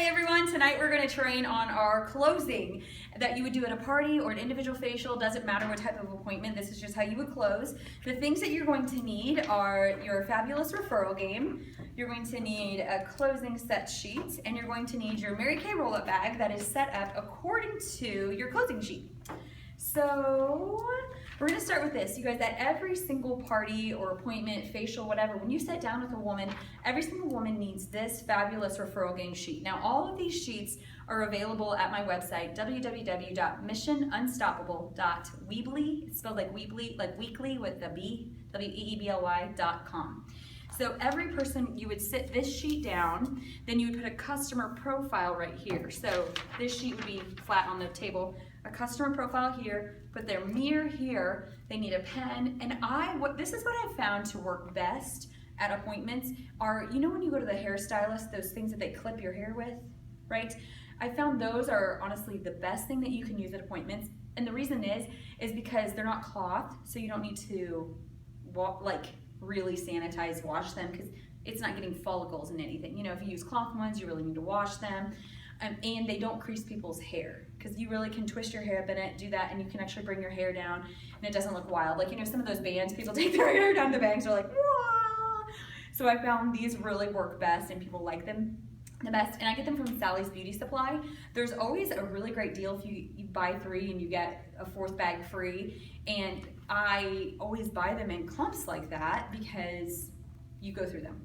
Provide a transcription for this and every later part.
Hey everyone, tonight we're going to train on our closing that you would do at a party or an individual facial. Doesn't matter what type of appointment, this is just how you would close. The things that you're going to need are your fabulous referral game, you're going to need a closing set sheet, and you're going to need your Mary Kay roll-up bag that is set up according to your closing sheet. So we're going to start with this. You guys, at every single party or appointment, facial, whatever, when you sit down with a woman, every single woman needs this fabulous referral game sheet. Now, all of these sheets are available at my website, www.missionunstoppable.weebly. It's spelled like Weebly, like weekly with a B, WEEBLY.com. So every person, you would sit this sheet down, then you would put a customer profile right here. So this sheet would be flat on the table, a customer profile here, put their mirror here, they need a pen, and this is what I've found to work best at appointments are, you know when you go to the hairstylist, those things that they clip your hair with, right? I found those are honestly the best thing that you can use at appointments, and the reason is because they're not cloth, so you don't need to really sanitize, wash them, because it's not getting follicles in anything. You know, if you use cloth ones, you really need to wash them. And they don't crease people's hair, because you really can twist your hair up in it, do that, and you can actually bring your hair down, and it doesn't look wild. Like, you know, some of those bands, people take their hair down, the bangs are like, wah! So I found these really work best, and people like them the best, and I get them from Sally's Beauty Supply. There's always a really great deal if you buy 3 and you get a 4th bag free, and I always buy them in clumps like that because you go through them.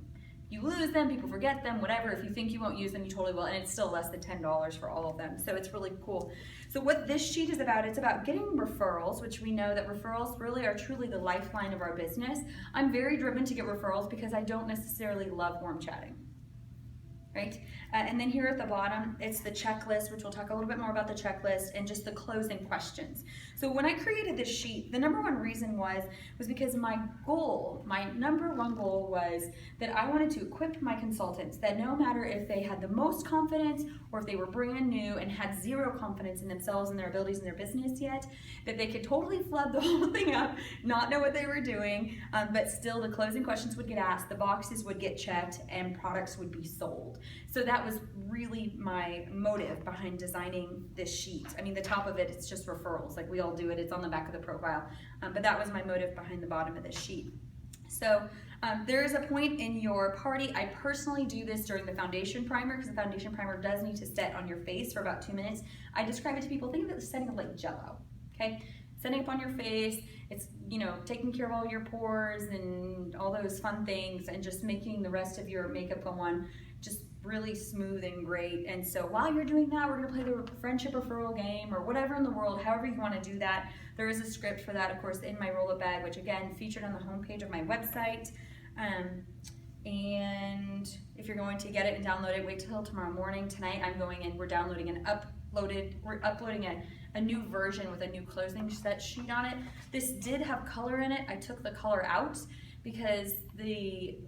You lose them, people forget them, whatever. If you think you won't use them, you totally will, and it's still less than $10 for all of them, so it's really cool. So what this sheet is about, it's about getting referrals, which we know that referrals really are truly the lifeline of our business. I'm very driven to get referrals because I don't necessarily love warm chatting, right? And then here at the bottom, it's the checklist, which we'll talk a little bit more about the checklist, and just the closing questions. So when I created this sheet, the number one reason was because my number one goal was that I wanted to equip my consultants that no matter if they had the most confidence or if they were brand new and had zero confidence in themselves and their abilities in their business yet, that they could totally flood the whole thing up, not know what they were doing, but still the closing questions would get asked, the boxes would get checked, and products would be sold. So that was really my motive behind designing this sheet. I mean, the top of it, it's just referrals. Like we all do it, it's on the back of the profile. But that was my motive behind the bottom of this sheet. So there is a point in your party, I personally do this during the foundation primer, because the foundation primer does need to set on your face for about 2 minutes. I describe it to people, think of it as setting up like Jell-O, okay? Setting up on your face, it's, you know, taking care of all your pores and all those fun things, and just making the rest of your makeup go on just really smooth and great. And so while you're doing that, we're gonna play the friendship referral game or whatever in the world, however you wanna do that. There is a script for that, of course, in my roll-up bag, which again, featured on the homepage of my website. And if you're going to get it and download it, wait till tomorrow morning. Tonight I'm going in, we're uploading a new version with a new closing set sheet on it. This did have color in it. I took the color out because the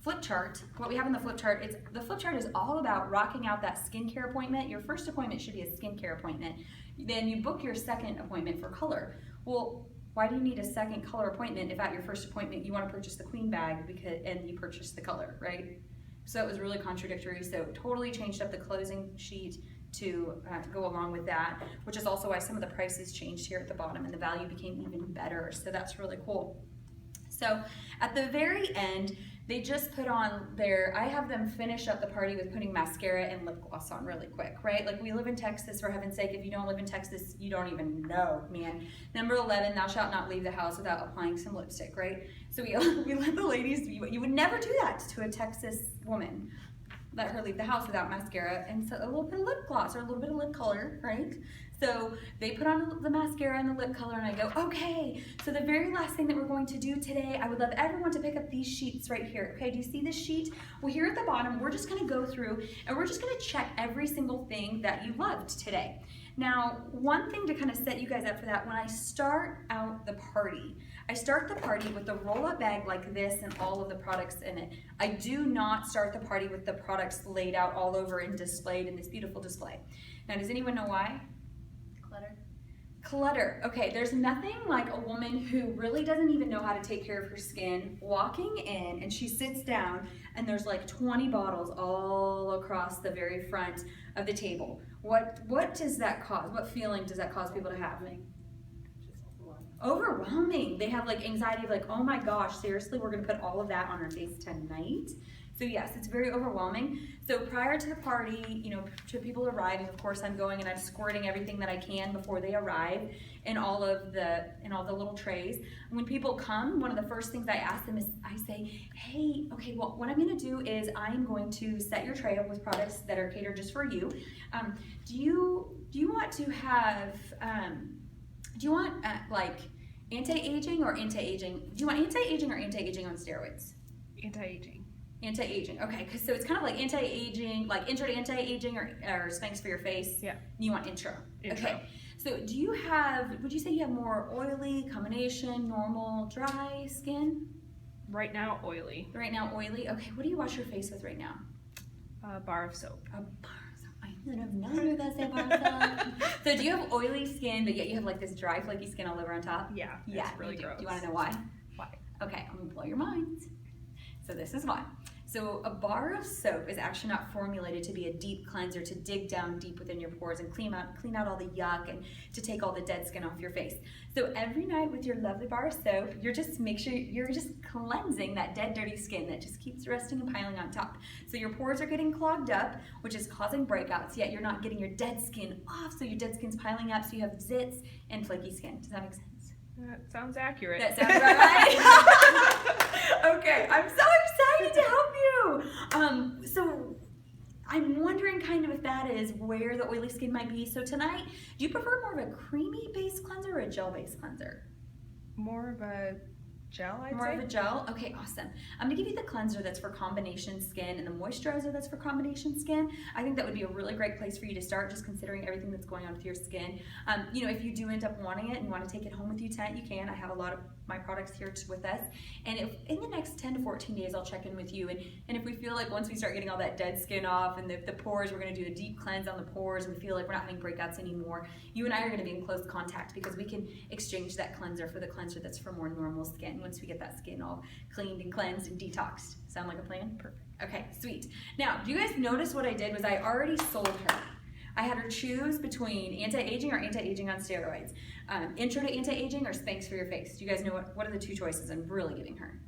flip chart, what we have in the flip chart, the flip chart is all about rocking out that skincare appointment. Your first appointment should be a skincare appointment. Then you book your second appointment for color. Well, why do you need a second color appointment if at your first appointment you want to purchase the queen bag and you purchase the color, right? So it was really contradictory, so totally changed up the closing sheet to go along with that, which is also why some of the prices changed here at the bottom and the value became even better, so that's really cool. So at the very end, they just put on I have them finish up the party with putting mascara and lip gloss on really quick, right? Like we live in Texas, for heaven's sake. If you don't live in Texas, you don't even know, man. Number 11, thou shalt not leave the house without applying some lipstick, right? So we let the ladies, you would never do that to a Texas woman. Let her leave the house without mascara and so a little bit of lip gloss or a little bit of lip color, right? So they put on the mascara and the lip color, and I go, okay, so the very last thing that we're going to do today, I would love everyone to pick up these sheets right here. Okay, do you see this sheet? Well, here at the bottom, we're just gonna go through and we're just gonna check every single thing that you loved today. Now, one thing to kind of set you guys up for that, when I start out the party, I start the party with the roll-up bag like this and all of the products in it. I do not start the party with the products laid out all over and displayed in this beautiful display. Now, does anyone know why? Clutter. Okay, there's nothing like a woman who really doesn't even know how to take care of her skin walking in and she sits down and there's like 20 bottles all across the very front of the table. What does that cause? What feeling does that cause people to have? Overwhelming. They have like anxiety of like, oh my gosh, seriously, we're gonna put all of that on our face tonight. So yes, it's very overwhelming. So prior to the party, you know, to people arriving, of course I'm going and I'm squirting everything that I can before they arrive in all the little trays. When people come, one of the first things I ask them is I say, hey, okay, well, what I'm gonna do is I'm going to set your tray up with products that are catered just for you. Do you want to have, do you want like anti-aging or anti-aging? Do you want anti-aging or anti-aging on steroids? Anti-aging. Anti-aging, okay, so it's kind of like anti-aging, like intro to anti-aging or Spanx for your face. Yeah. You want intro. Intro. Okay, so do you have, would you say you have more oily, combination, normal, dry skin? Right now, oily. Right now, oily. Okay, what do you wash your face with right now? A bar of soap. A bar of soap. I would have known you were going to say bar of soap. So do you have oily skin, but yet you have like this dry, flaky skin all over on top? Yeah, Yeah, it's really you do. gross. Do you want to know why? Why? Okay, I'm gonna blow your mind. So this is why. So a bar of soap is actually not formulated to be a deep cleanser, to dig down deep within your pores and clean out all the yuck and to take all the dead skin off your face. So every night with your lovely bar of soap, you're just make sure you're just cleansing that dead, dirty skin that just keeps resting and piling on top. So your pores are getting clogged up, which is causing breakouts, yet you're not getting your dead skin off, so your dead skin's piling up, so you have zits and flaky skin. Does that make sense? That sounds accurate. That sounds right. Okay, I'm so excited to help you. So I'm wondering kind of if that is where the oily skin might be. So tonight, do you prefer more of a creamy based cleanser or a gel based cleanser? More of a gel, I'd More say. of a gel? Okay, awesome. I'm gonna give you the cleanser that's for combination skin and the moisturizer that's for combination skin. I think that would be a really great place for you to start, just considering everything that's going on with your skin. You know, if you do end up wanting it and want to take it home with you tonight, you can. I have a lot of my products here with us. And if in the next 10 to 14 days, I'll check in with you. And if we feel like once we start getting all that dead skin off and the pores, we're gonna do a deep cleanse on the pores and we feel like we're not having breakouts anymore, you and I are gonna be in close contact because we can exchange that cleanser for the cleanser that's for more normal skin once we get that skin all cleaned and cleansed and detoxed. Sound like a plan? Perfect. Okay, sweet. Now, do you guys notice what I did was I already sold her. I had her choose between anti-aging or anti-aging on steroids, intro to anti-aging or Spanx for your face. Do you guys know what are the two choices I'm really giving her?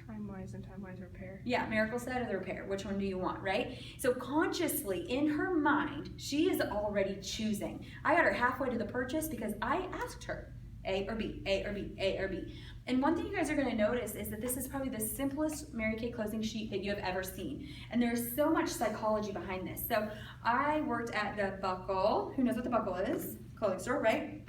Time-wise and time-wise repair. Yeah, Miracle Set or the repair. Which one do you want, right? So consciously, in her mind, she is already choosing. I got her halfway to the purchase because I asked her, A or B, A or B, A or B. And one thing you guys are gonna notice is that this is probably the simplest Mary Kay closing sheet that you have ever seen. And there's so much psychology behind this. So I worked at the Buckle. Who knows what the Buckle is? Clothing store, right?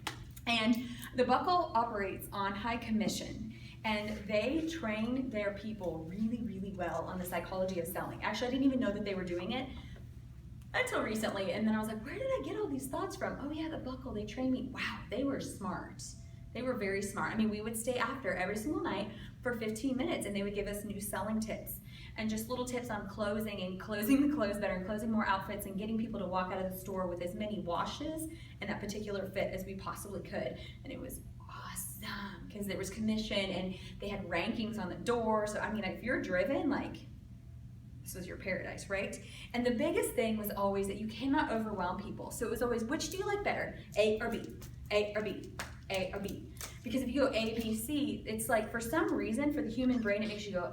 And the Buckle operates on high commission. And they train their people really, really well on the psychology of selling. Actually, I didn't even know that they were doing it until recently. And then I was like, where did I get all these thoughts from? Oh yeah, the Buckle, they trained me. Wow, they were smart. They were very smart. I mean, we would stay after every single night for 15 minutes and they would give us new selling tips and just little tips on closing and closing the clothes better and closing more outfits and getting people to walk out of the store with as many washes in that particular fit as we possibly could. And it was awesome because there was commission and they had rankings on the door. So, I mean, if you're driven, like, this was your paradise, right? And the biggest thing was always that you cannot overwhelm people. So it was always, which do you like better? A or B? A or B? A or B. Because if you go A, B, C, it's like for some reason for the human brain it makes you go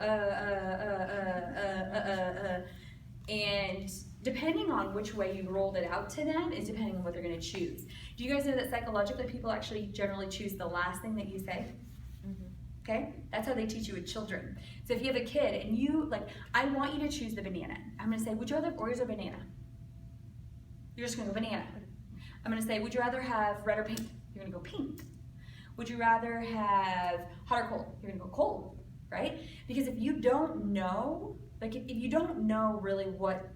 and depending on which way you rolled it out to them is depending on what they're going to choose. Do you guys know that psychologically people actually generally choose the last thing that you say? Okay, that's how they teach you with children. So if you have a kid and you like, I want you to choose the banana. I'm going to say, would you rather have Oreos or banana? You're just going to go banana. I'm going to say, would you rather have red or pink? You're gonna go pink. Would you rather have hot or cold? You're gonna go cold, right? Because if you don't know, like if you don't know really what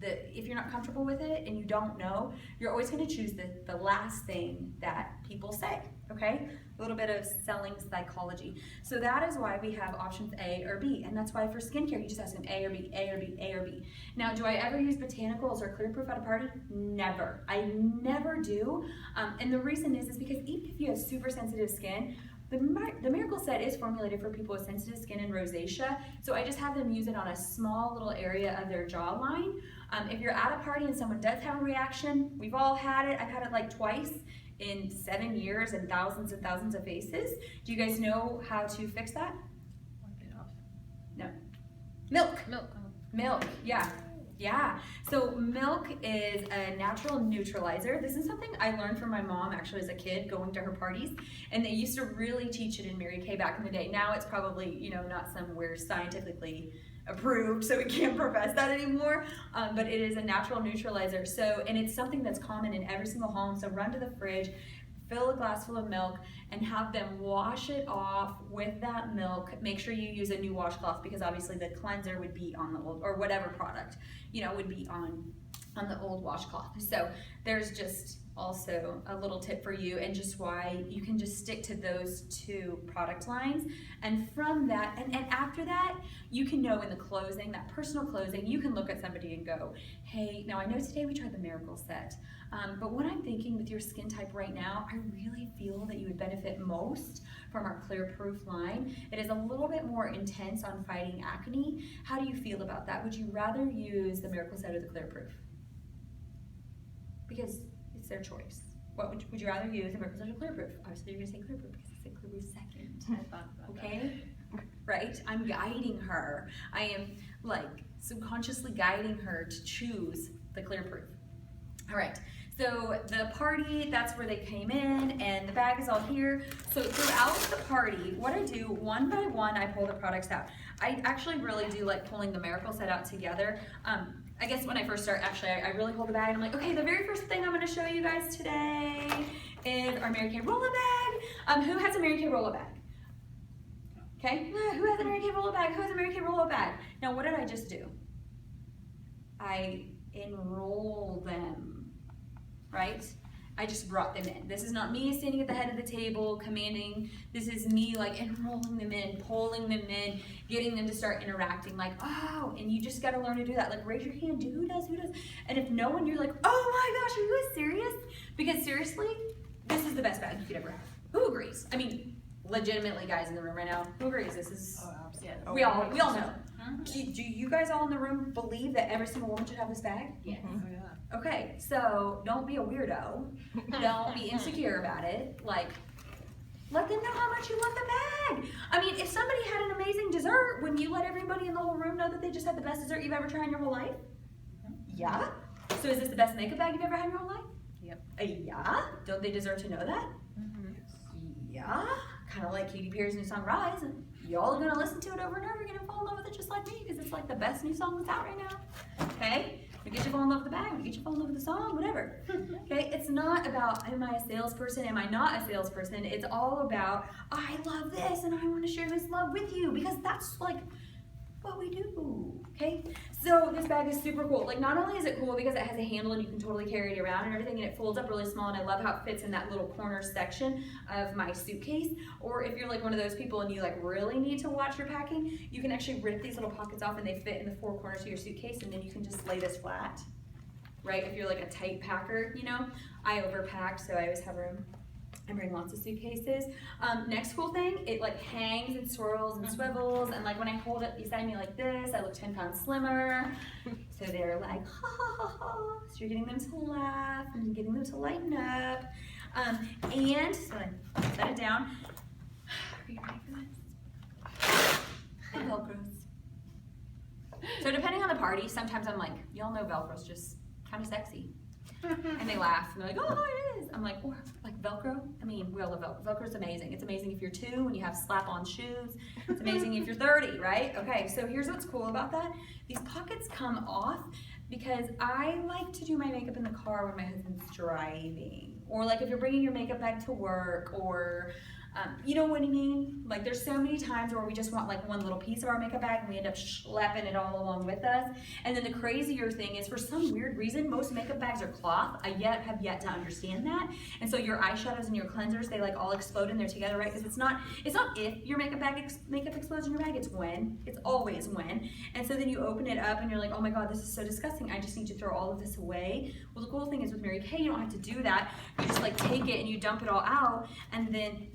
if you're not comfortable with it and you don't know, you're always going to choose the last thing that people say, okay? A little bit of selling psychology. So that is why we have options A or B, and that's why for skincare, you just ask them A or B, A or B, A or B. Now, do I ever use botanicals or clear proof at a party? Never. I never do, and the reason is because even if you have super sensitive skin, the Miracle Set is formulated for people with sensitive skin and rosacea, so I just have them use it on a small little area of their jawline. If you're at a party and someone does have a reaction, we've all had it. I've had it like twice in 7 years and thousands of faces. Do you guys know how to fix that? Wipe it off. No. Milk. Milk. Milk, yeah. Yeah, so milk is a natural neutralizer. This is something I learned from my mom actually as a kid going to her parties, and they used to really teach it in Mary Kay back in the day. Now it's probably, you know, not somewhere scientifically approved, so we can't profess that anymore, but it is a natural neutralizer. So, and it's something that's common in every single home, so run to the fridge, fill a glass full of milk, and have them wash it off with that milk. Make sure you use a new washcloth because obviously the cleanser would be on the old, or whatever product, you know, would be on the old washcloth. So there's just also a little tip for you, and just why you can just stick to those two product lines. And from that, and after that, you can know in the closing, that personal closing, you can look at somebody and go, hey, now I know today we tried the Miracle Set, but what I'm thinking with your skin type right now, I really feel that you would benefit most from our Clear Proof line. It is a little bit more intense on fighting acne. How do you feel about that? Would you rather use the Miracle Set or the Clear Proof? Because it's their choice. What would you rather use, the Miracle Set or Clear Proof? Obviously you're gonna say Clear Proof because I said Clear Proof second. I thought about that. Okay? Right? I'm guiding her. I am like subconsciously guiding her to choose the Clear Proof. All right, so the party, that's where they came in, and the bag is all here. So throughout the party, what I do, one by one, I pull the products out. I actually really do like pulling the Miracle Set out together. I guess when I first start, actually, I really hold the bag, and I'm like, okay, the very first thing I'm gonna show you guys today is our Mary Kay Roll-A bag. Who has a Mary Kay Roll-A bag? Okay, who has a Mary Kay Roll-A bag? Who has a Mary Kay Roll-A bag? Now, what did I just do? I enroll them, right? I just brought them in. This is not me standing at the head of the table commanding. This is me like enrolling them in, pulling them in, getting them to start interacting like, oh, and you just gotta learn to do that. Like raise your hand, who does? And if no one, you're like, oh my gosh, are you guys serious? Because seriously, this is the best bag you could ever have. Who agrees? I mean, legitimately guys in the room right now, who agrees? This is, Yeah. we all know. Do you guys all in the room believe that every single woman should have this bag? Yes. Mhm. Oh, yeah. Okay, so don't be a weirdo. Don't be insecure about it. Like, let them know how much you love the bag. I mean, if somebody had an amazing dessert, wouldn't you let everybody in the whole room know that they just had the best dessert you've ever tried in your whole life? Yeah. So is this the best makeup bag you've ever had in your whole life? Yep. Yeah. Don't they deserve to know that? Yeah. Kind of like Katy Perry's new song Rise, and y'all are gonna listen to it over and over again and fall in love with it just like me because it's like the best new song that's out right now. Okay? We get you fall in love with the bag, we get you fall in love with the song, whatever. Okay? It's not about am I a salesperson, am I not a salesperson? It's all about I love this and I want to share this love with you because that's like what we do. Okay? So this bag is super cool. Like not only is it cool because it has a handle and you can totally carry it around and everything, and it folds up really small, and I love how it fits in that little corner section of my suitcase. Or if you're like one of those people and you like really need to watch your packing, you can actually rip these little pockets off and they fit in the four corners of your suitcase, and then you can just lay this flat. Right? If you're like a tight packer, you know. I overpacked, so I always have room. I bring lots of suitcases. Next cool thing, it like hangs and swirls and swivels, and like when I hold it beside me like this, I look 10 pounds slimmer. So they're like, ha ha ha ha. So you're getting them to laugh and you're getting them to lighten up. And so I set it down. Are you ready for this? It Velcros. So depending on the party, sometimes I'm like, y'all know Velcro's just kind of sexy. And they laugh and they're like, oh, it is. I'm like, oh, like Velcro? I mean, we all love Velcro. Velcro's amazing. It's amazing if you're 2 and you have slap-on shoes. It's amazing if you're 30, right? Okay, so here's what's cool about that. These pockets come off because I like to do my makeup in the car when my husband's driving. Or like if you're bringing your makeup bag to work, or You know what I mean? Like there's so many times where we just want like one little piece of our makeup bag and we end up schlepping it all along with us. And then the crazier thing is, for some weird reason, most makeup bags are cloth. I have yet to understand that. And so your eyeshadows and your cleansers, they like all explode in there together, right? Because it's not if your makeup explodes in your bag, it's when. It's always when. And so then you open it up and you're like, oh my God, this is so disgusting. I just need to throw all of this away. Well, the cool thing is with Mary Kay, you don't have to do that. You just like take it and you dump it all out. And then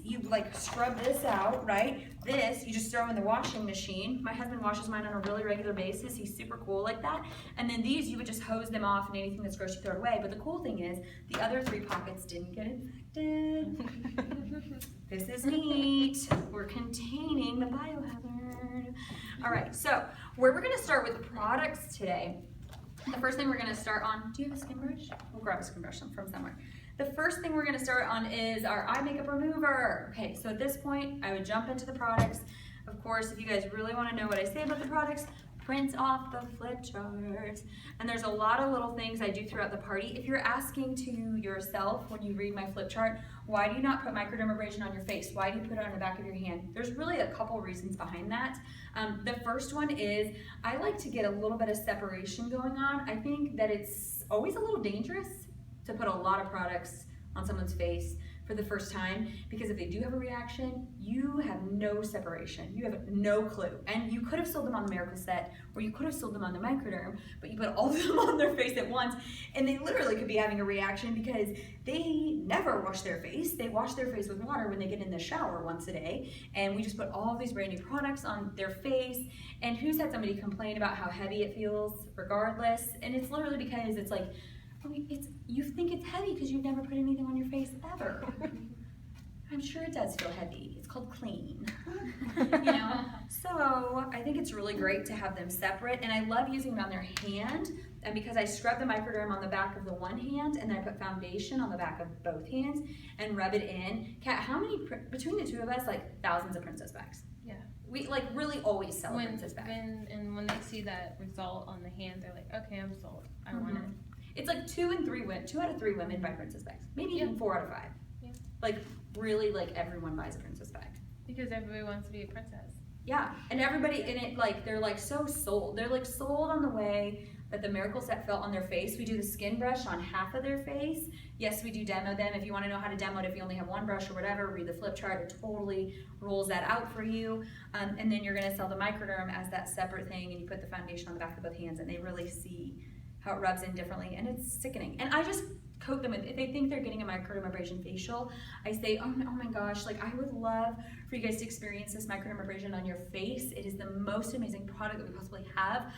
you like scrub this out, right? This, you just throw in the washing machine. My husband washes mine on a really regular basis. He's super cool like that. And then these, you would just hose them off and anything that's gross you throw it away. But the cool thing is, the other 3 pockets didn't get infected. This is neat. We're containing the biohazard. All right, so where we're gonna start with products today, the first thing we're gonna start on, do you have a skin brush? We'll grab a skin brush from somewhere. The first thing we're gonna start on is our eye makeup remover. Okay, so at this point, I would jump into the products. Of course, if you guys really wanna know what I say about the products, print off the flip chart. And there's a lot of little things I do throughout the party. If you're asking to yourself when you read my flip chart, why do you not put microdermabrasion on your face? Why do you put it on the back of your hand? There's really a couple reasons behind that. The first one is I like to get a little bit of separation going on. I think that it's always a little dangerous to put a lot of products on someone's face for the first time, because if they do have a reaction, you have no separation. You have no clue. And you could have sold them on the Miracle Set, or you could have sold them on the Microderm, but you put all of them on their face at once, and they literally could be having a reaction because they never wash their face. They wash their face with water when they get in the shower once a day, and we just put all of these brand new products on their face. And who's had somebody complain about how heavy it feels regardless? And it's literally because it's like, you think it's heavy because you've never put anything on your face ever. I'm sure it does feel heavy. It's called clean. You know? So I think it's really great to have them separate, and I love using them on their hand. And because I scrub the Microderm on the back of the one hand, and then I put foundation on the back of both hands and rub it in. Kat, how many, between the two of us, like thousands of princess bags? Yeah. We like really always sell a princess bag. When they see that result on the hand, they're like, okay, I'm sold. I want it. It's like 2 out of 3 women buy princess bags. Maybe even 4 out of 5. Yeah. Like really, like everyone buys a princess bag. Because everybody wants to be a princess. Yeah, and everybody in it, like they're like so sold. They're like sold on the way that the Miracle Set felt on their face. We do the skin brush on half of their face. Yes, we do demo them. If you want to know how to demo it, if you only have one brush or whatever, read the flip chart. It totally rules that out for you. And then you're going to sell the Microderm as that separate thing, and you put the foundation on the back of both hands, and they really see how it rubs in differently, and it's sickening. And I just coat them with, if they think they're getting a microdermabrasion facial, I say, oh my gosh, like I would love for you guys to experience this microdermabrasion on your face. It is the most amazing product that we possibly have.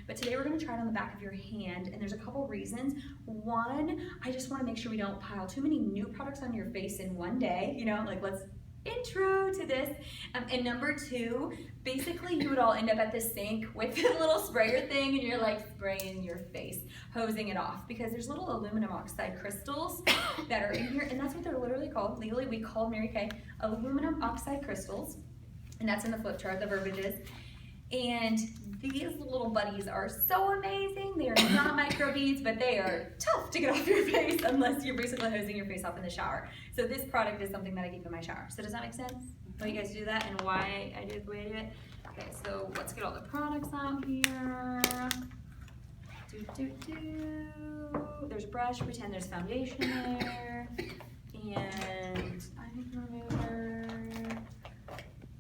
But today we're gonna try it on the back of your hand, and there's a couple reasons. One, I just wanna make sure we don't pile too many new products on your face in one day, you know, like let's intro to this. And number 2, basically you would all end up at the sink with the little sprayer thing, and you're like spraying your face, hosing it off, because there's little aluminum oxide crystals that are in here, and that's what they're literally called. Legally, we call Mary Kay aluminum oxide crystals, and that's in the flip chart, the verbiage is. And these little buddies are so amazing. They are not microbeads, but they are tough to get off your face unless you're basically hosing your face off in the shower. So this product is something that I keep in my shower. So does that make sense? Why you guys do that and why I do it the way I do it? Okay, so let's get all the products out here. There's a brush, pretend there's foundation there. And eye remover.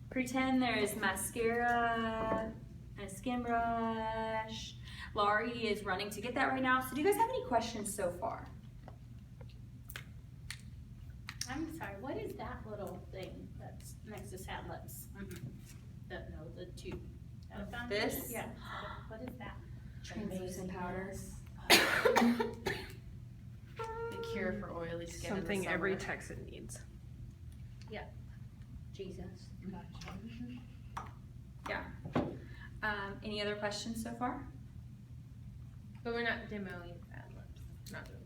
Pretend there's mascara and a skin brush. Laurie is running to get that right now. So do you guys have any questions so far? I'm sorry, what is that little thing that's next to Sad Lips? The tube. This? Yeah. What is that? Translucent powder. The cure for oily skin. Something in the every summer. Texan needs. Jesus. Yeah. Any other questions so far? But we're not demoing Sad Lips. Not really.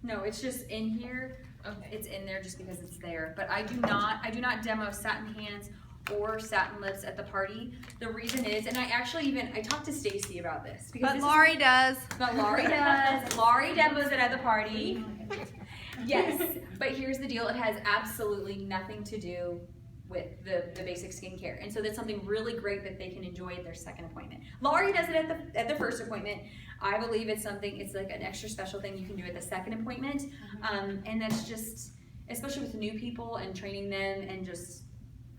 No, it's just in here. Okay. It's in there just because it's there. But I do not demo satin hands or satin lips at the party. The reason is, and I talked to Stacy about this. Because But Laurie does. But Laurie does. Laurie demos it at the party. Yes, but here's the deal, it has absolutely nothing to do with the basic skincare. And so that's something really great that they can enjoy at their second appointment. Laurie does it at the first appointment. I believe it's like an extra special thing you can do at the second appointment. And that's just, especially with new people and training them and just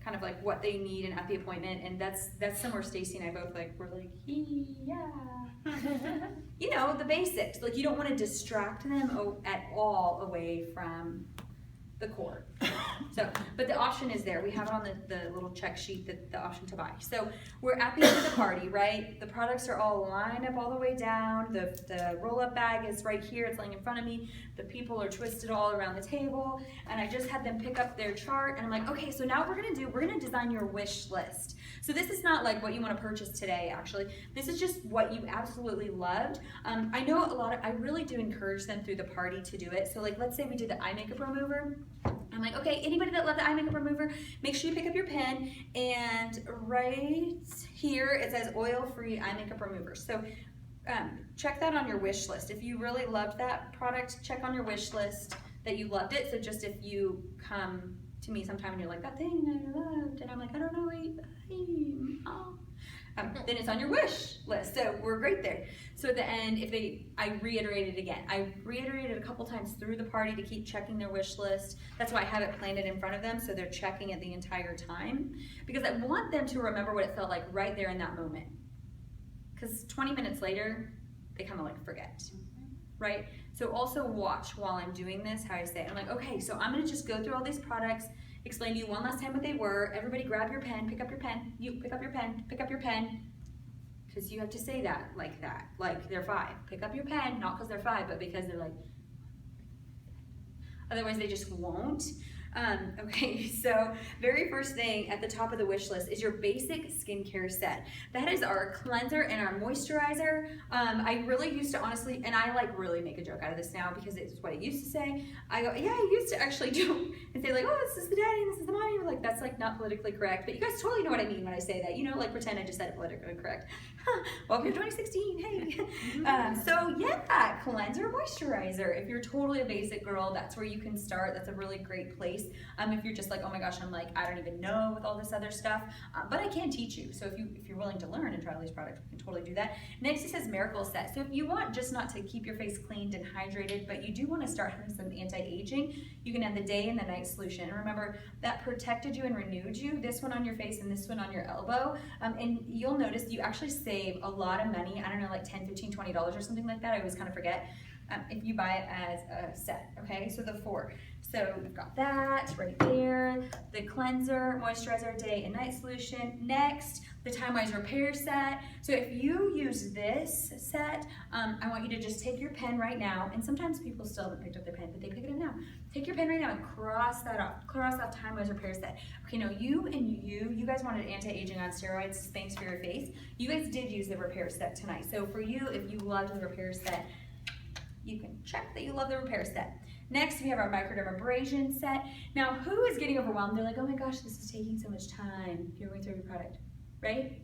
kind of like what they need and at the appointment. And that's somewhere Stacy and I both we're like, yeah. You know, the basics. Like, you don't want to distract them at all away from the core. So, but the option is there. We have it on the little check sheet, that the option to buy. So we're at the end of the party, right? The products are all lined up all the way down. The roll-up bag is right here. It's laying in front of me. The people are twisted all around the table. And I just had them pick up their chart. And I'm like, okay, so now what we're going to design your wish list. So this is not like what you want to purchase today, actually. This is just what you absolutely loved. I know I really do encourage them through the party to do it. So like, let's say we did the eye makeup remover. I'm like, okay, anybody that loved the eye makeup remover, make sure you pick up your pen, and right here it says oil-free eye makeup remover. So check that on your wish list. If you really loved that product, check on your wish list that you loved it. So just if you come to me sometime and you're like, that thing I loved, and I'm like, I don't know, then it's on your wish list. So we're great there. So at the end, I reiterated again. I reiterated a couple times through the party to keep checking their wish list. That's why I have it planted in front of them, so they're checking it the entire time. Because I want them to remember what it felt like right there in that moment. Because 20 minutes later, they kind of like forget, right? So also watch while I'm doing this, how I say it. I'm like, okay, so I'm gonna just go through all these products, explain to you one last time what they were. Everybody grab your pen, pick up your pen. You pick up your pen, pick up your pen. Because you have to say that, like they're 5. Pick up your pen, not because they're 5, but because they're like, otherwise they just won't. Okay, so very first thing at the top of the wish list is your basic skincare set. That is our cleanser and our moisturizer. I really used to honestly, and I like really make a joke out of this now because it's what I used to say. I go, yeah, I used to actually do and say like, oh, this is the daddy and this is the mommy. Like, that's like not politically correct, but you guys totally know what I mean when I say that. You know, like pretend I just said it politically correct. Welcome to 2016, hey. So yeah, cleanser, moisturizer. If you're totally a basic girl, that's where you can start. That's a really great place. If you're just like, oh my gosh, I'm like, I don't even know with all this other stuff, but I can teach you. So if you're willing to learn and try all these products, we can totally do that. Next, it says Miracle Set. So if you want just not to keep your face cleaned and hydrated, but you do want to start having some anti-aging, you can add the day and the night solution. And remember, that protected you and renewed you, this one on your face and this one on your elbow. And you'll notice you actually save a lot of money. I don't know, like $10, $15, $20 or something like that. I always kind of forget. If you buy it as a set, okay? So the 4. So we've got that right there, the cleanser, moisturizer, day and night solution. Next, the Time-Wise Repair Set. So if you use this set, I want you to just take your pen right now, and sometimes people still haven't picked up their pen, but they pick it up now. Take your pen right now and cross that off. Cross off Time-Wise Repair Set. Okay, now you guys wanted anti-aging on steroids, Spanx for your face. You guys did use the Repair Set tonight. So for you, if you loved the Repair Set, you can check that you love the Repair Set. Next, we have our microdermabrasion set. Now, who is getting overwhelmed? They're like, oh my gosh, this is taking so much time. You're going through your product, right?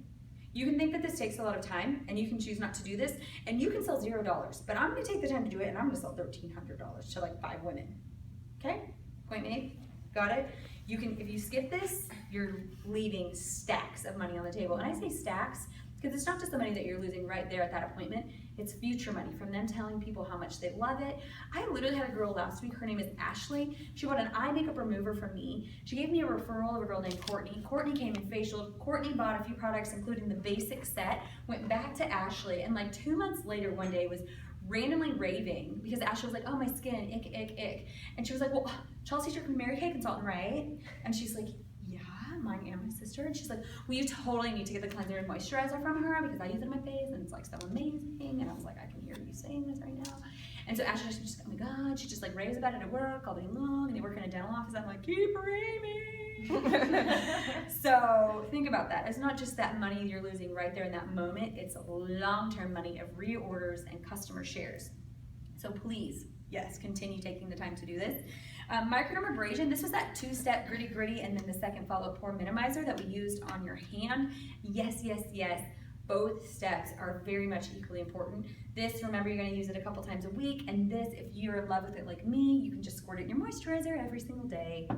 You can think that this takes a lot of time, and you can choose not to do this, and you can sell $0. But I'm going to take the time to do it, and I'm going to sell $1,300 to like 5 women. Okay? Point made. Got it? You can, if you skip this, you're leaving stacks of money on the table. And I say stacks because it's not just the money that you're losing right there at that appointment. It's future money from them telling people how much they love it. I literally had a girl last week, her name is Ashley. She bought an eye makeup remover from me. She gave me a referral of a girl named Courtney. Courtney came in facial. Courtney bought a few products, including the basic set, went back to Ashley, and like 2 months later one day was randomly raving because Ashley was like, oh, my skin, ick, ick, ick. And she was like, well, Chelsea's your Mary Kay consultant, right? And she's like, yeah, mine and my sister. And she's like, well, you totally need to get the cleanser and moisturizer from her because I use it on my face and it's like so amazing. And I was like, I can hear you saying this right now. And so Ashley just like, oh my God, she just like raves about it at work all day long, and they work in a dental office. I'm like, keep raving. So think about that. It's not just that money you're losing right there in that moment. It's long-term money of reorders and customer shares. So please, yes, continue taking the time to do this. Microdermabrasion, this was that 2-step gritty, and then the second follow-up pore minimizer that we used on your hand. Yes, yes, yes. both steps are very much equally important. This, remember, you're gonna use it a couple times a week, and this, if you're in love with it like me, you can just squirt it in your moisturizer every single day.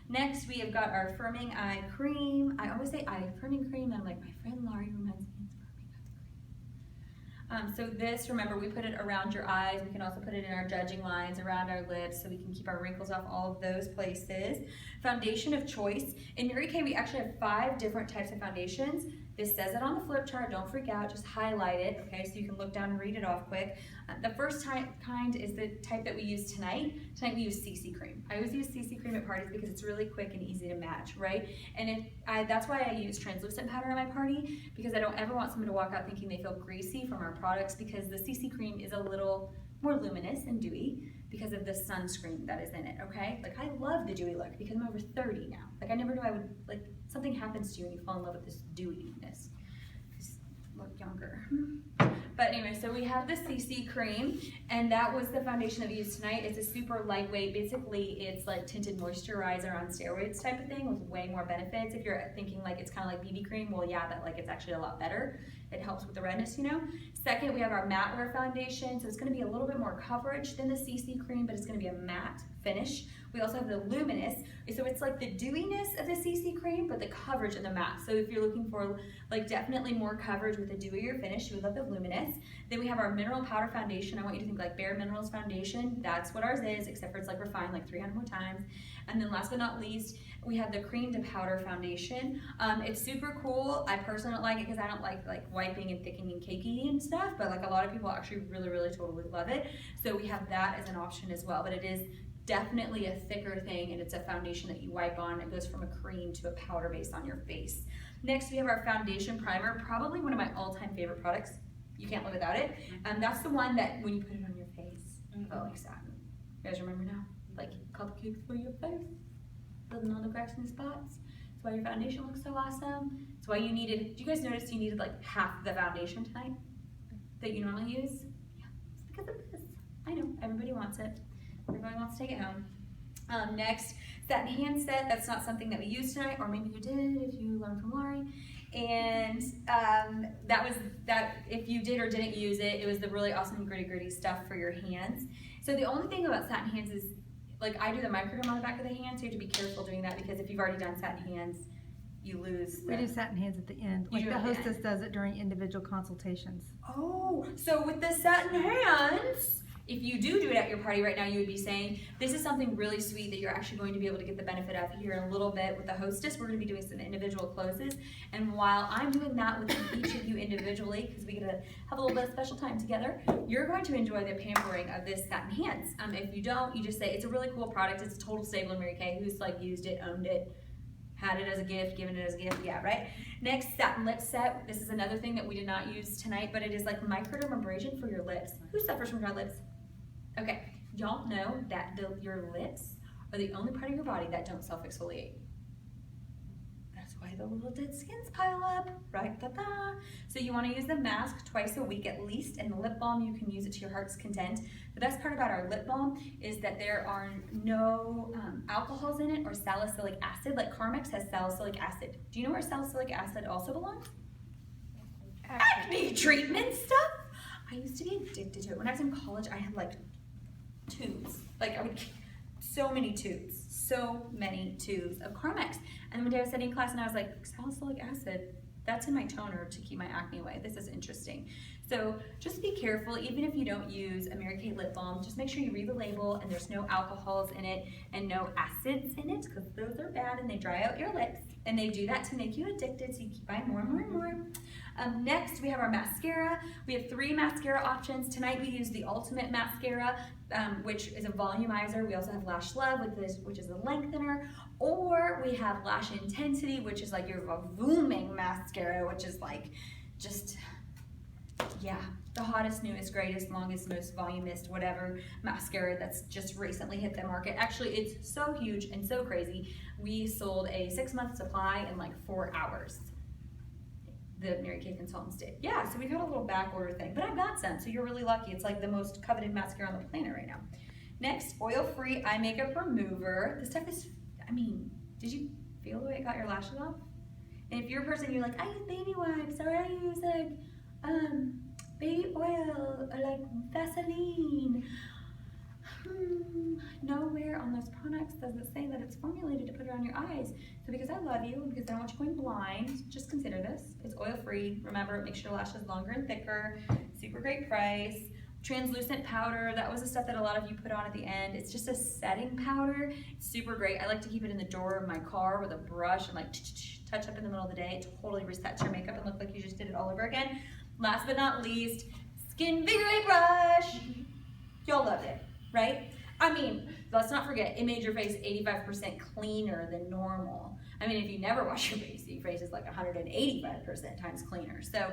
Next, we have got our Firming Eye Cream. I always say eye firming cream, and I'm like, my friend Laurie reminds me it's Firming Eye Cream. So this, remember, we put it around your eyes. We can also put it in our judging lines, around our lips, so we can keep our wrinkles off all of those places. Foundation of choice. In Mary Kay, we actually have 5 different types of foundations. This says it on the flip chart, don't freak out, just highlight it, okay, so you can look down and read it off quick. The first kind is the type that we use tonight. Tonight we use CC cream. I always use CC cream at parties because it's really quick and easy to match, right? And that's why I use translucent powder at my party, because I don't ever want someone to walk out thinking they feel greasy from our products, because the CC cream is a little more luminous and dewy because of the sunscreen that is in it, okay? Like, I love the dewy look because I'm over 30 now. Like, I never knew I would, like, something happens to you and you fall in love with this dewiness. Just look younger. But anyway, so we have the CC cream, and that was the foundation that we used tonight. It's a super lightweight, basically it's like tinted moisturizer on steroids type of thing with way more benefits. If you're thinking like it's kind of like BB cream, well yeah, but like it's actually a lot better. It helps with the redness, you know. Second, we have our matte wear foundation, so it's gonna be a little bit more coverage than the CC cream, but it's gonna be a matte finish. We also have the luminous, so it's like the dewiness of the CC cream, but the coverage in the matte. So if you're looking for like definitely more coverage with a dewier finish, you would love the luminous. Then we have our mineral powder foundation. I want you to think like Bare Minerals foundation. That's what ours is, except for it's like refined like 300 more times. And then last but not least, we have the cream to powder foundation. It's super cool. I personally don't like it because I don't like wiping and thickening and cakey and stuff, but like a lot of people actually really totally love it. So we have that as an option as well, but it is definitely a thicker thing, and it's a foundation that you wipe on. It goes from a cream to a powder base on your face. Next, we have our foundation primer, probably one of my all-time favorite products. You can't live without it. That's the one that when you put it on your face, it felt like satin. You guys remember now? Like cupcakes for your face, filling all the cracks and spots. That's why your foundation looks so awesome. That's why you needed, do you guys notice you needed like half the foundation tonight that you normally use? Yeah, it's because of this. I know, everybody wants it. Everybody wants to take it home. Next, that hand set, that's not something that we used tonight, or maybe you did if you learned from Laurie. And that if you did or didn't use it, it was the really awesome gritty stuff for your hands. So the only thing about satin hands is, like, I do the microderm on the back of the hand, so you have to be careful doing that, because if you've already done satin hands, you lose. We do satin hands at the end. You Like do the at the hostess does it during individual consultations. Oh, so with the satin hands, if you do it at your party right now, you would be saying, this is something really sweet that you're actually going to be able to get the benefit of here in a little bit with the hostess. We're going to be doing some individual closes. And while I'm doing that with each of you individually, because we get to have a little bit of special time together, you're going to enjoy the pampering of this satin hands. If you don't, you just say, it's a really cool product. It's a total staple in Mary Kay. Who's like used it, owned it, had it as a gift, given it as a gift, yeah, right? Next, satin lip set. This is another thing that we did not use tonight, but it is like microdermabrasion for your lips. Who suffers from dry lips? Okay, y'all know that your lips are the only part of your body that don't self-exfoliate. That's why the little dead skins pile up, right? Ta-da! So you want to use the mask twice a week at least, and the lip balm, you can use it to your heart's content. The best part about our lip balm is that there are no alcohols in it or salicylic acid. Like Carmex has salicylic acid. Do you know where salicylic acid also belongs? Acne treatment stuff. I used to be addicted to it. When I was in college, I had like tubes. Like so many tubes of Carmex. And one day I was sitting in class and I was like, salicylic acid, that's in my toner to keep my acne away. This is interesting. So just be careful, even if you don't use a Mary Kay lip balm, just make sure you read the label and there's no alcohols in it and no acids in it, because those are bad and they dry out your lips. And they do that to make you addicted, so you keep buying more and more and more. Next, we have our mascara. We have 3 mascara options. Tonight we use the Ultimate Mascara, which is a volumizer. We also have Lash Love, which is a lengthener. Or we have Lash Intensity, which is like your vavooming mascara, which is like just, yeah, the hottest, newest, greatest, longest, most volumist, whatever mascara that's just recently hit the market. Actually, it's so huge and so crazy. We sold a 6-month supply in like 4 hours. The Mary Kay consultants did. Yeah, so we got a little back order thing, but I've got some, so you're really lucky. It's like the most coveted mascara on the planet right now. Next, oil-free eye makeup remover. This stuff is, I mean, did you feel the way it got your lashes off? And if you're a person, you're like, I use baby wipes, or I use like, baby oil, or like Vaseline. Nowhere on those products does it say that it's formulated to put it on your eyes. So because I love you, because I don't want you going blind, just consider this. It's oil free. Remember, it makes your lashes longer and thicker. Super great price. Translucent powder, that was the stuff that a lot of you put on at the end. It's just a setting powder. It's super great. I like to keep it in the door of my car with a brush and like touch up in the middle of the day. It totally resets your makeup and look like you just did it all over again. Last but not least, Skin Vigorate brush. Y'all loved it, right? I mean, let's not forget, it made your face 85% cleaner than normal. I mean, if you never wash your face is like 185% times cleaner. So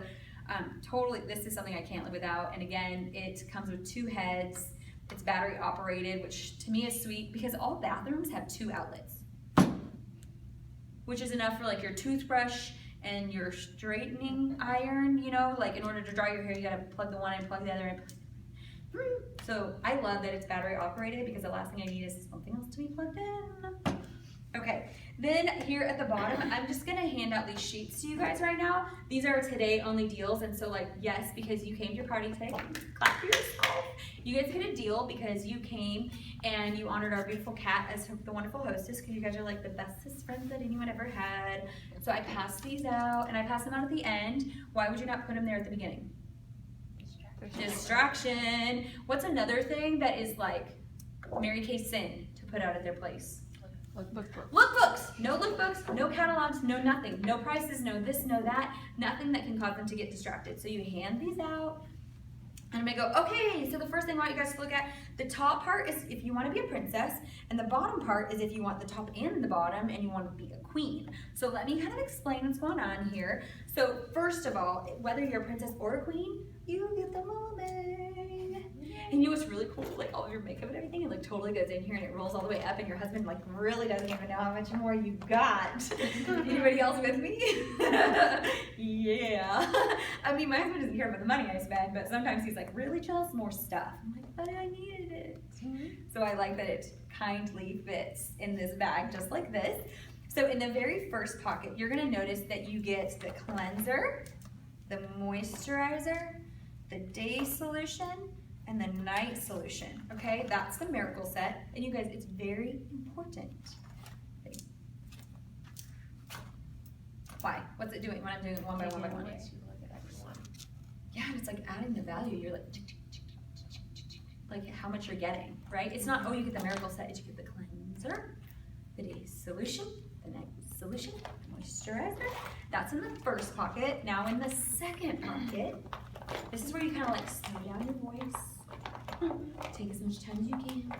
totally, this is something I can't live without. And again, it comes with 2 heads. It's battery operated, which to me is sweet because all bathrooms have 2 outlets, which is enough for like your toothbrush and your straightening iron, you know, like in order to dry your hair, you gotta plug the one and plug the other in. So I love that it's battery operated because the last thing I need is something else to be plugged in. Okay, then here at the bottom, I'm just gonna hand out these sheets to you guys right now. These are today only deals, and so like, yes, because you came to your party today, clap for yourself. You guys get a deal because you came and you honored our beautiful cat as the wonderful hostess because you guys are like the bestest friends that anyone ever had. So I passed these out, and I passed them out at the end. Why would you not put them there at the beginning? Distraction. What's another thing that is like Mary Kay's sin to put out at their place? Lookbooks. No lookbooks, no catalogs, no nothing. No prices, no this, no that. Nothing that can cause them to get distracted. So you hand these out, and I'm gonna go, okay, so the first thing I want you guys to look at, the top part is if you want to be a princess, and the bottom part is if you want the top and the bottom and you want to be a queen. So let me kind of explain what's going on here. So first of all, whether you're a princess or a queen, you get the molding. And you know what's really cool? Like all of your makeup and everything, it like totally goes in here and it rolls all the way up, and your husband like really doesn't even know how much more you got. Anybody else with me? Yeah. I mean, my husband doesn't care about the money I spend, but sometimes he's like, really, just more stuff. I'm like, but I needed it. So I like that it kindly fits in this bag just like this. So in the very first pocket, you're gonna notice that you get the cleanser, the moisturizer, the day solution, and the night solution, okay? That's the Miracle Set. And you guys, it's very important. Why? What's it doing when I'm doing it one by one by one? Yeah, and it's like adding the value. You're like how much you're getting, right? It's not, oh, you get the Miracle Set, you get the cleanser, the day solution, the night solution, moisturizer. That's in the first pocket. Now in the second pocket, this is where you kind of like slow down your voice, take as much time as you can,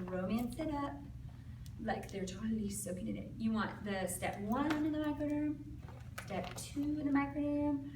romance it up, like they're totally soaking in it. You want the step 1 in the microderm, step 2 in the microderm,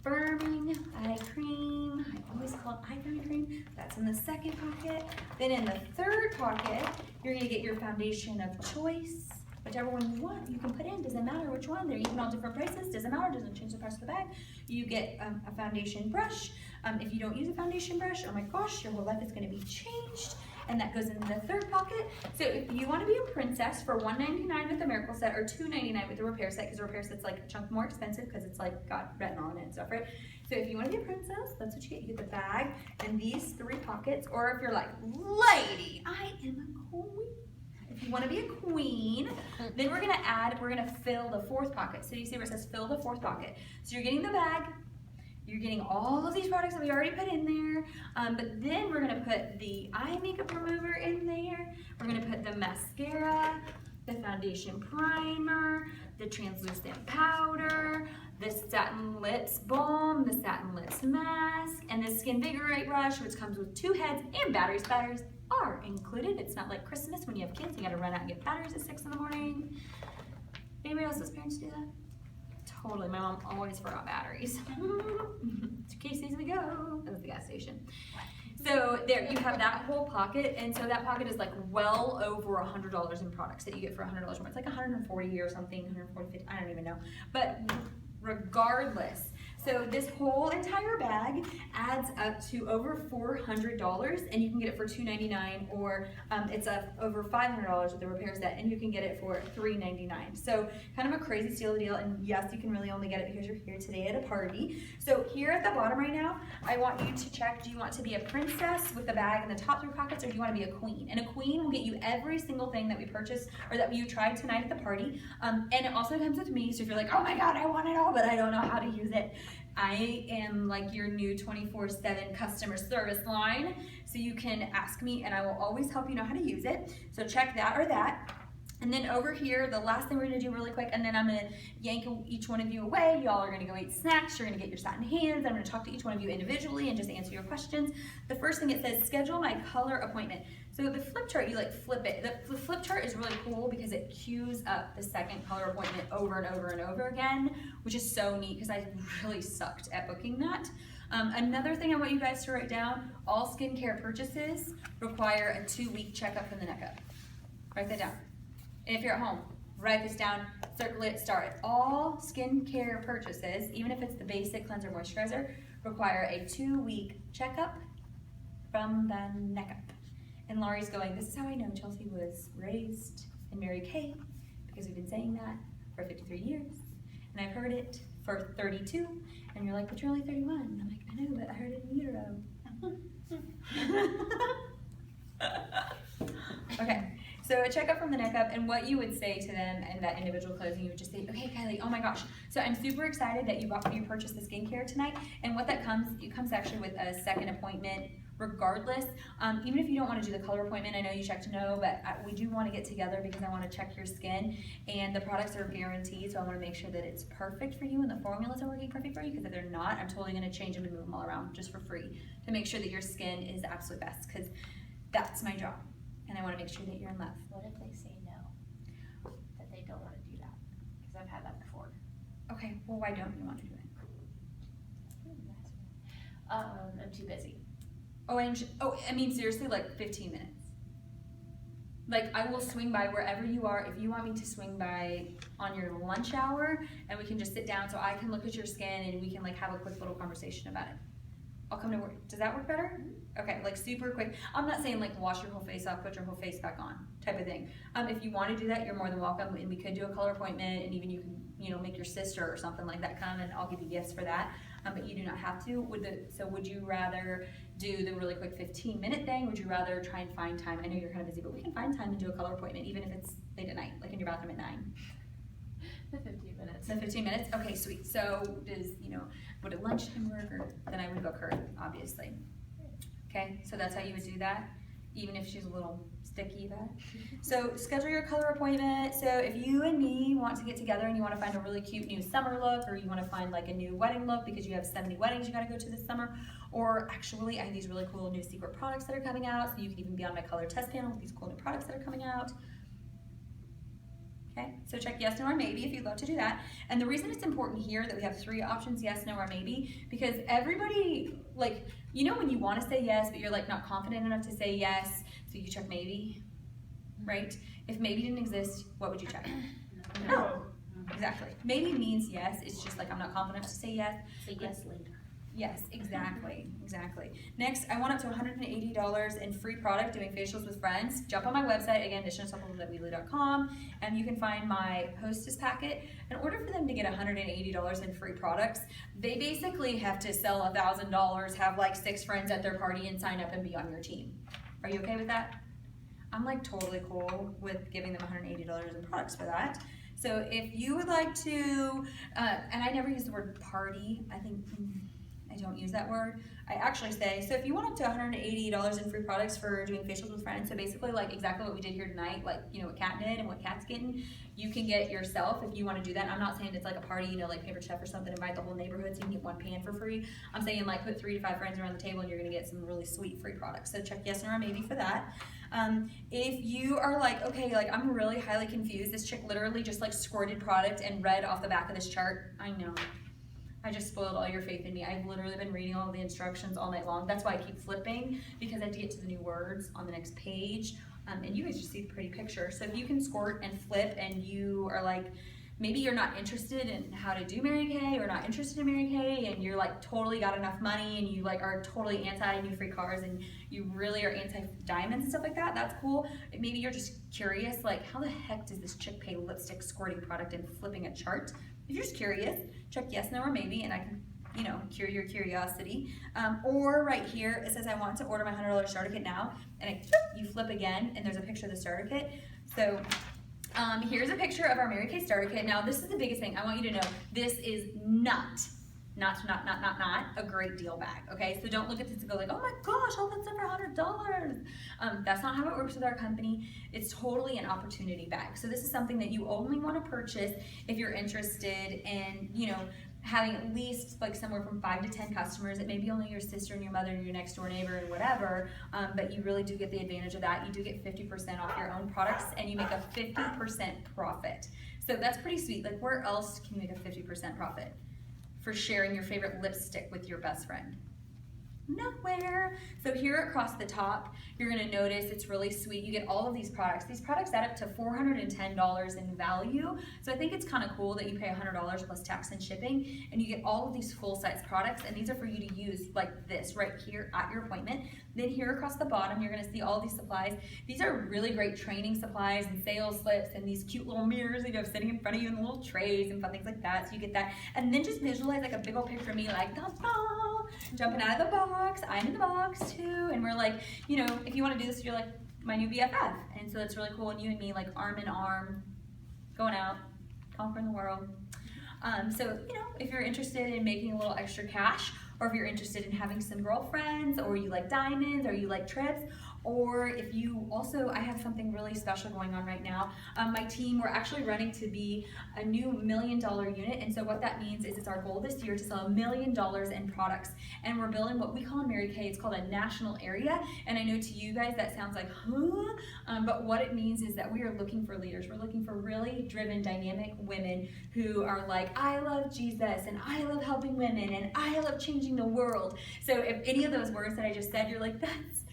firming eye cream. I always call it eye cream. That's in the second pocket. Then in the third pocket, you're gonna get your foundation of choice. Whichever one you want, you can put in. Doesn't matter which one. They're even all different prices. Doesn't matter. Doesn't change the price of the bag. You get a foundation brush. If you don't use a foundation brush, oh my gosh, your whole life is going to be changed. And that goes in the third pocket. So if you want to be a princess for $1.99 with the Miracle Set or $2.99 with the Repair Set, because the Repair Set's like a chunk more expensive because it's like got retinol in it and stuff, right? So if you want to be a princess, that's what you get. You get the bag and these 3 pockets. Or if you're like, lady, I am a queen. If you want to be a queen, then we're gonna fill the 4th pocket. So you see where it says fill the 4th pocket. So you're getting the bag, you're getting all of these products that we already put in there, but then we're gonna put the eye makeup remover in there. We're gonna put the mascara, the foundation primer, the translucent powder, the satin lips balm, the satin lips mask, and the Skin Vigorate brush, which comes with 2 heads and batteries. Batteries are included. It's not like Christmas when you have kids, you gotta run out and get batteries at 6 in the morning. Anybody else's parents do that? Totally, my mom always forgot batteries. 2 cases we go. That was the gas station. So there, you have that whole pocket, and so that pocket is like well over $100 in products that you get for $100 more. It's like $140 or something, $140, I don't even know. But regardless, So this whole entire bag adds up to over $400, and you can get it for $2.99, or it's over $500 with the repair set, and you can get it for $3.99. So kind of a crazy steal deal, and yes, you can really only get it because you're here today at a party. So here at the bottom right now, I want you to check, do you want to be a princess with the bag and the top 3 pockets, or do you want to be a queen? And a queen will get you every single thing that we purchased or that you tried tonight at the party. And it also comes with me, so if you're like, oh my God, I want it all, but I don't know how to use it, I am like your new 24/7 customer service line, so you can ask me and I will always help you know how to use it. So check that or that. And then over here, the last thing we're gonna do really quick, and then I'm gonna yank each one of you away. Y'all are gonna go eat snacks. You're gonna get your satin hands. I'm gonna talk to each one of you individually and just answer your questions. The first thing it says, schedule my color appointment. So the flip chart, you like flip it. The flip chart is really cool because it queues up the second color appointment over and over and over again, which is so neat because I really sucked at booking that. Another thing I want you guys to write down, all skincare purchases require a 2-week checkup from the neck up. Write that down. And if you're at home, write this down, circle it, star it. All skincare purchases, even if it's the basic cleanser moisturizer, require a 2-week checkup from the neck up. And Laurie's going, this is how I know Chelsea was raised and Mary Kay, because we've been saying that for 53 years. And I've heard it for 32. And you're like, but you're only 31. And I'm like, I know, but I heard it in utero. Okay. So a checkup from the neck up, and what you would say to them in that individual closing, you would just say, okay, Kylie, oh my gosh. So I'm super excited that you purchased the skincare tonight, and what that comes, it comes actually with a second appointment regardless. Even if you don't want to do the color appointment, I know you checked no, but we do want to get together because I want to check your skin, and the products are guaranteed, so I want to make sure that it's perfect for you and the formulas are working perfect for you, because if they're not, I'm totally going to change them and move them all around just for free to make sure that your skin is the absolute best, because that's my job. And I want to make sure that you're in love. What if they say no? That they don't want to do that? Because I've had that before. Okay, well, why don't you want to do it? I'm too busy. Oh, I mean, seriously, like 15 minutes. Like, I will swing by wherever you are. If you want me to swing by on your lunch hour, and we can just sit down so I can look at your skin and we can like have a quick little conversation about it. I'll come to work. Does that work better? Okay, like super quick. I'm not saying like wash your whole face off, put your whole face back on type of thing. If you want to do that, you're more than welcome, and we could do a color appointment, and even you can, you know, make your sister or something like that come, and I'll give you gifts for that. But you do not have to. Would you rather do the really quick 15-minute thing? Would you rather try and find time? I know you're kind of busy, but we can find time and do a color appointment, even if it's late at night, like in your bathroom at 9. The 15 minutes. So 15 minutes? Okay, sweet. So would it lunchtime work, or then I would book her, obviously. Okay, so that's how you would do that, even if she's a little sticky about it. So schedule your color appointment. So if you and me want to get together and you want to find a really cute new summer look, or you want to find like a new wedding look because you have 70 weddings you got to go to this summer, or actually I have these really cool new secret products that are coming out, so you can even be on my color test panel with these cool new products that are coming out. Okay, so check yes, no, or maybe if you'd love to do that. And the reason it's important here that we have 3 options, yes, no, or maybe, because everybody, like, you know when you want to say yes, but you're like not confident enough to say yes, so you check maybe, right? If maybe didn't exist, what would you check? No. Exactly. Maybe means yes, it's just like I'm not confident to say yes. Say yes later. Yes, exactly. Next, I want up to $180 in free product doing facials with friends. Jump on my website, again, additionalsupplements.weebly.com, and you can find my hostess packet. In order for them to get $180 in free products, they basically have to sell $1,000, have like 6 friends at their party, and sign up and be on your team. Are you okay with that? I'm like totally cool with giving them $180 in products for that. So if you would like to, and I never use the word party, I think, I don't use that word. I actually say, so if you want up to $180 in free products for doing facials with friends, so basically like exactly what we did here tonight, like, you know, what Kat did and what Kat's getting, you can get yourself if you want to do that. And I'm not saying it's like a party, you know, like Paper Chef or something, invite the whole neighborhood so you can get 1 pan for free. I'm saying like put 3 to 5 friends around the table and you're going to get some really sweet free products. So check yes, no, or maybe for that. If you are like, okay, like I'm really highly confused, this chick literally just like squirted product and read off the back of this chart. I know. I just spoiled all your faith in me. I've literally been reading all the instructions all night long. That's why I keep flipping, because I have to get to the new words on the next page. And you guys just see the pretty picture. So if you can squirt and flip and you are like, maybe you're not interested in how to do Mary Kay or not interested in Mary Kay and you're like totally got enough money and you like are totally anti new free cars and you really are anti diamonds and stuff like that, that's cool. Maybe you're just curious, like how the heck does this chick pay lipstick squirting product and flipping a chart? If you're just curious, check yes, no, or maybe, and I can, you know, cure your curiosity. Or right here, it says I want to order my $100 starter kit now, and you flip again, and there's a picture of the starter kit. So here's a picture of our Mary Kay starter kit. Now this is the biggest thing. I want you to know this is not a great deal bag, okay? So don't look at this and go like, oh my gosh, all that stuff for $100. That's not how it works with our company. It's totally an opportunity bag. So this is something that you only want to purchase if you're interested in, you know, having at least like somewhere from 5 to 10 customers. It may be only your sister and your mother and your next door neighbor and whatever, but you really do get the advantage of that. You do get 50% off your own products and you make a 50% profit. So that's pretty sweet. Like where else can you make a 50% profit? For sharing your favorite lipstick with your best friend? Nowhere. So here across the top, you're gonna notice it's really sweet. You get all of these products. These products add up to $410 in value. So I think it's kind of cool that you pay $100 plus tax and shipping, and you get all of these full-size products, and these are for you to use like this right here at your appointment. Then here across the bottom, you're gonna see all these supplies. These are really great training supplies and sales slips and these cute little mirrors that you have sitting in front of you and little trays and fun things like that. So you get that. And then just visualize like a big old picture of me like, jumping out of the box. I'm in the box too. And we're like, you know, if you want to do this, you're like my new BFF. And so it's really cool. And you and me like arm in arm, going out, conquering the world. So, you know, if you're interested in making a little extra cash, or if you're interested in having some girlfriends, or you like diamonds, or you like trips, or if you also, I have something really special going on right now. My team, we're actually running to be a new $1 million unit, and so what that means is it's our goal this year to sell $1 million in products, and we're building what we call in Mary Kay, it's called a national area, and I know to you guys that sounds like, huh? But what it means is that we are looking for leaders. We're looking for really driven, dynamic women who are like, I love Jesus, and I love helping women, and I love changing the world. So if any of those words that I just said, you're like, that's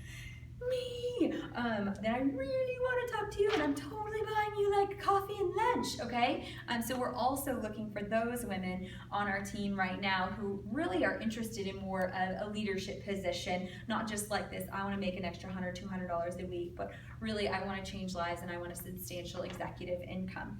me, then I really want to talk to you, and I'm totally buying you like coffee and lunch, okay? So we're also looking for those women on our team right now who really are interested in more of a leadership position, not just like this, I want to make an extra $100, $200 a week, but really I want to change lives and I want a substantial executive income.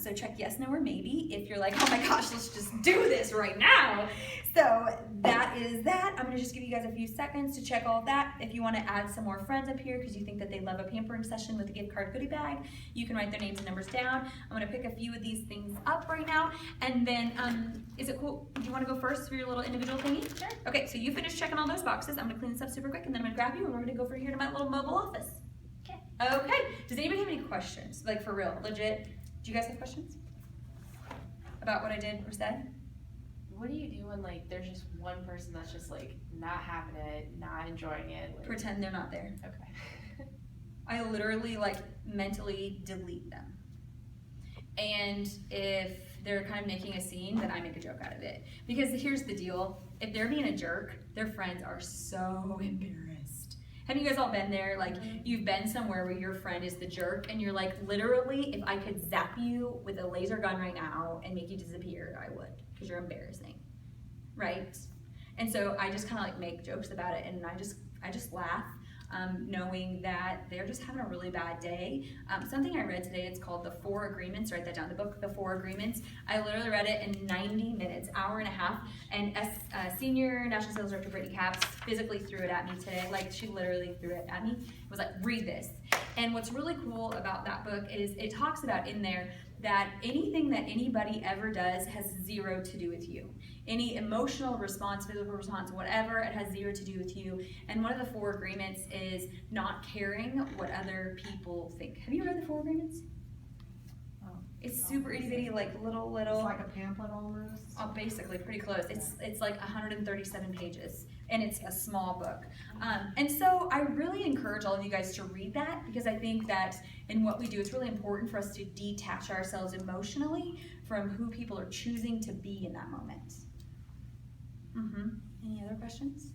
So check yes, no, or maybe if you're like, oh my gosh, let's just do this right now. So that is that. I'm going to just give you guys a few seconds to check all of that. If you want to add some more friends up here because you think that they love a pampering session with a gift card goodie bag, you can write their names and numbers down. I'm going to pick a few of these things up right now, and then is it cool? Do you want to go first for your little individual thingy? Sure. Okay, so you finish checking all those boxes. I'm going to clean this up super quick, and then I'm going to grab you, and we're going to go over here to my little mobile office. Okay. Okay. Does anybody have any questions? Like for real, legit? Do you guys have questions about what I did or said? What do you do when like there's just one person that's just like not having it, not enjoying it? Like, Pretend they're not there. okay. I literally like mentally delete them. And if they're kind of making a scene, then I make a joke out of it. Because here's the deal, if they're being a jerk, their friends are so embarrassed. Have you guys all been there? Like you've been somewhere where your friend is the jerk and you're like, literally, if I could zap you with a laser gun right now and make you disappear, I would, because you're embarrassing, right? And so I just kind of like make jokes about it, and I just laugh. Knowing that they're just having a really bad day. Something I read today, it's called The 4 Agreements. Write that down, the book, The 4 Agreements. I literally read it in 90 minutes, hour and a half, and Senior National Sales Director Brittany Capps physically threw it at me today. Like, she literally threw it at me. It was like, read this. And what's really cool about that book is it talks about in there that anything that anybody ever does has zero to do with you. Any emotional response, physical response, whatever, it has zero to do with you. And one of the 4 agreements is not caring what other people think. Have you read the 4 agreements? Oh. It's super itty bitty, like little. It's like a pamphlet almost. Oh, basically, pretty close. It's like 137 pages, and it's a small book. And so I really encourage all of you guys to read that, because I think that in what we do, it's really important for us to detach ourselves emotionally from who people are choosing to be in that moment. Any other questions?